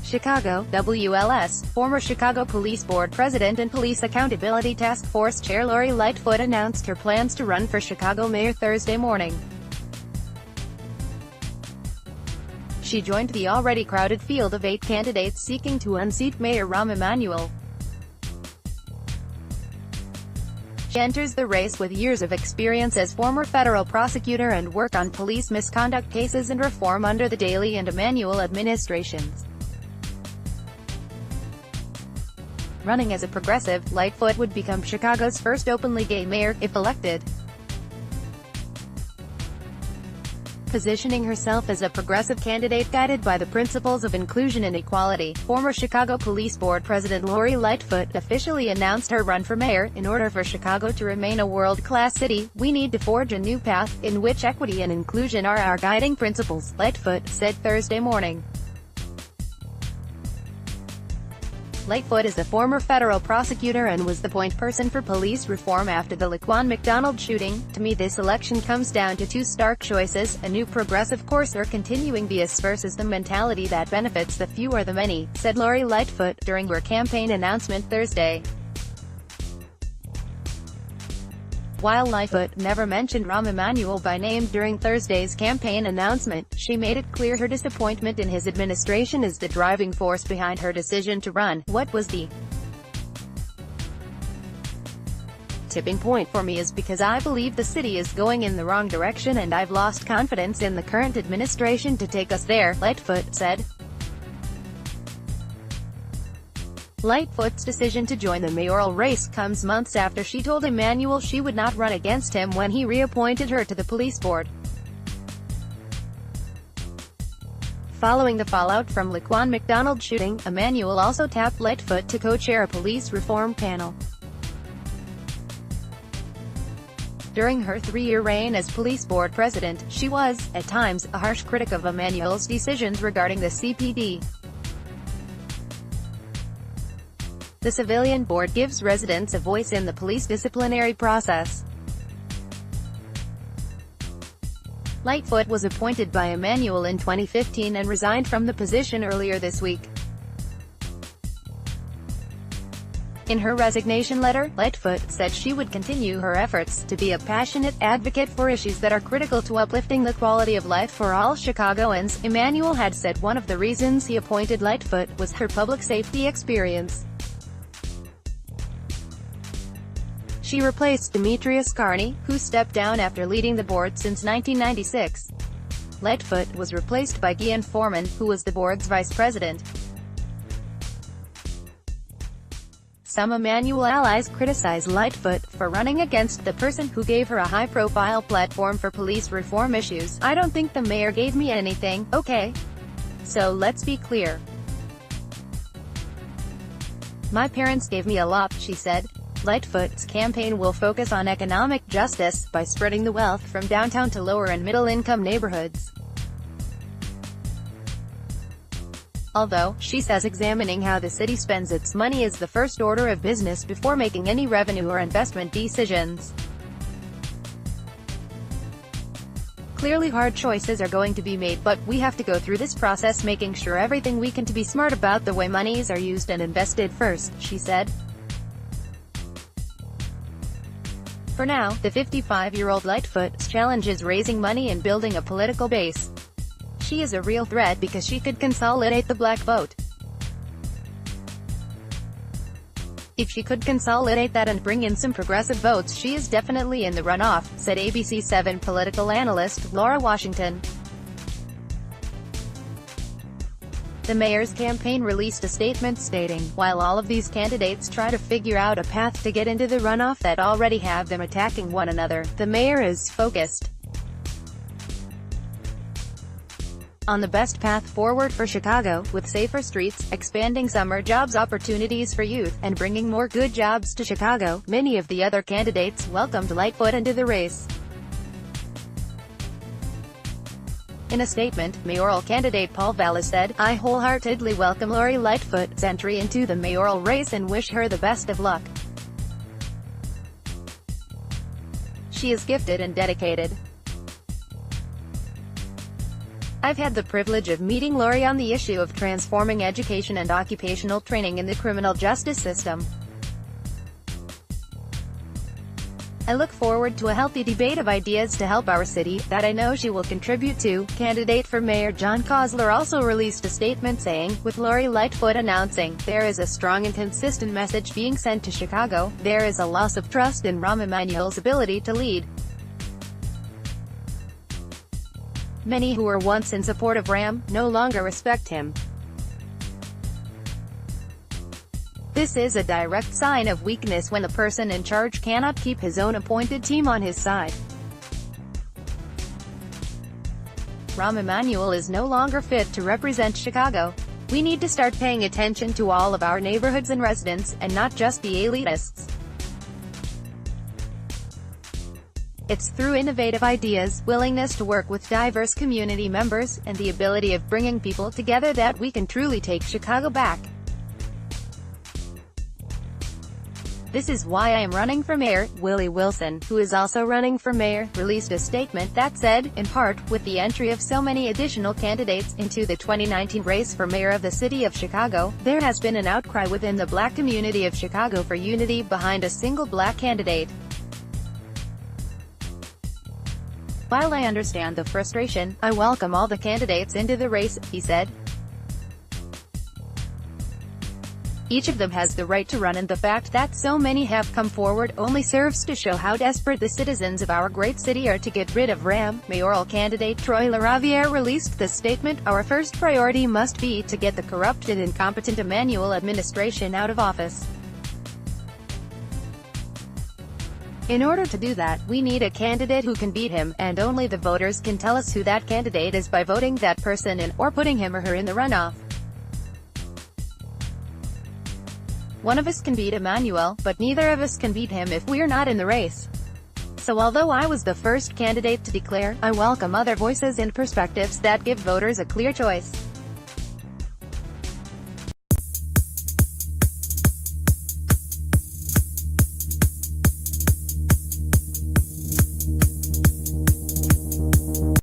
Chicago, WLS, former Chicago Police Board President and Police Accountability Task Force Chair Lori Lightfoot announced her plans to run for Chicago mayor Thursday morning. She joined the already crowded field of 8 candidates seeking to unseat Mayor Rahm Emanuel. She enters the race with years of experience as former federal prosecutor and work on police misconduct cases and reform under the Daley and Emanuel administrations. Running as a progressive, Lightfoot would become Chicago's first openly gay mayor, if elected. Positioning herself as a progressive candidate guided by the principles of inclusion and equality, former Chicago Police Board President Lori Lightfoot officially announced her run for mayor. In order for Chicago to remain a world-class city, we need to forge a new path, in which equity and inclusion are our guiding principles, Lightfoot said Thursday morning. Lightfoot is a former federal prosecutor and was the point person for police reform after the Laquan McDonald shooting. To me, this election comes down to 2 stark choices: a new progressive course or continuing bias versus the mentality that benefits the few or the many, said Lori Lightfoot during her campaign announcement Thursday. While Lightfoot never mentioned Rahm Emanuel by name during Thursday's campaign announcement, she made it clear her disappointment in his administration is the driving force behind her decision to run. What was the tipping point for me is because I believe the city is going in the wrong direction and I've lost confidence in the current administration to take us there, Lightfoot said. Lightfoot's decision to join the mayoral race comes months after she told Emanuel she would not run against him when he reappointed her to the police board. Following the fallout from Laquan McDonald shooting, Emanuel also tapped Lightfoot to co-chair a police reform panel. During her 3-year reign as police board president, she was, at times, a harsh critic of Emanuel's decisions regarding the CPD. The civilian board gives residents a voice in the police disciplinary process. Lightfoot was appointed by Emanuel in 2015 and resigned from the position earlier this week. In her resignation letter, Lightfoot said she would continue her efforts to be a passionate advocate for issues that are critical to uplifting the quality of life for all Chicagoans. Emanuel had said one of the reasons he appointed Lightfoot was her public safety experience. She replaced Demetrius Carney, who stepped down after leading the board since 1996. Lightfoot was replaced by Gian Foreman, who was the board's vice president. Some Emanuel allies criticize Lightfoot for running against the person who gave her a high-profile platform for police reform issues. I don't think the mayor gave me anything, okay? So let's be clear. My parents gave me a lot, she said. Lightfoot's campaign will focus on economic justice, by spreading the wealth from downtown to lower and middle-income neighborhoods. Although, she says examining how the city spends its money is the first order of business before making any revenue or investment decisions. Clearly hard choices are going to be made, but we have to go through this process making sure everything we can to be smart about the way monies are used and invested first, she said. For now, the 55-year-old Lightfoot's challenge is raising money and building a political base. She is a real threat because she could consolidate the black vote. If she could consolidate that and bring in some progressive votes, she is definitely in the runoff, said ABC 7 political analyst Laura Washington. The mayor's campaign released a statement stating, while all of these candidates try to figure out a path to get into the runoff that already have them attacking one another, the mayor is focused on the best path forward for Chicago, with safer streets, expanding summer jobs opportunities for youth, and bringing more good jobs to Chicago. Many of the other candidates welcomed Lightfoot into the race. In a statement, mayoral candidate Paul Vallis said, "I wholeheartedly welcome Lori Lightfoot's entry into the mayoral race and wish her the best of luck. She is gifted and dedicated. I've had the privilege of meeting Lori on the issue of transforming education and occupational training in the criminal justice system. I look forward to a healthy debate of ideas to help our city, that I know she will contribute to. Candidate for mayor John Kozler also released a statement saying, with Lori Lightfoot announcing, there is a strong and consistent message being sent to Chicago, there is a loss of trust in Rahm Emanuel's ability to lead. Many who were once in support of Rahm, no longer respect him. This is a direct sign of weakness when the person in charge cannot keep his own appointed team on his side. Rahm Emanuel is no longer fit to represent Chicago. We need to start paying attention to all of our neighborhoods and residents, and not just the elitists. It's through innovative ideas, willingness to work with diverse community members, and the ability of bringing people together that we can truly take Chicago back. This is why I am running for mayor. Willie Wilson, who is also running for mayor, released a statement that said, in part, with the entry of so many additional candidates into the 2019 race for mayor of the city of Chicago, there has been an outcry within the black community of Chicago for unity behind a single black candidate. While I understand the frustration, I welcome all the candidates into the race, he said. Each of them has the right to run, and the fact that so many have come forward only serves to show how desperate the citizens of our great city are to get rid of Rahm. Mayoral candidate Troy LaRaviere released this statement, our first priority must be to get the corrupt and incompetent Emanuel administration out of office. In order to do that, we need a candidate who can beat him, and only the voters can tell us who that candidate is by voting that person in, or putting him or her in the runoff. One of us can beat Emanuel, but neither of us can beat him if we're not in the race. So although I was the first candidate to declare, I welcome other voices and perspectives that give voters a clear choice.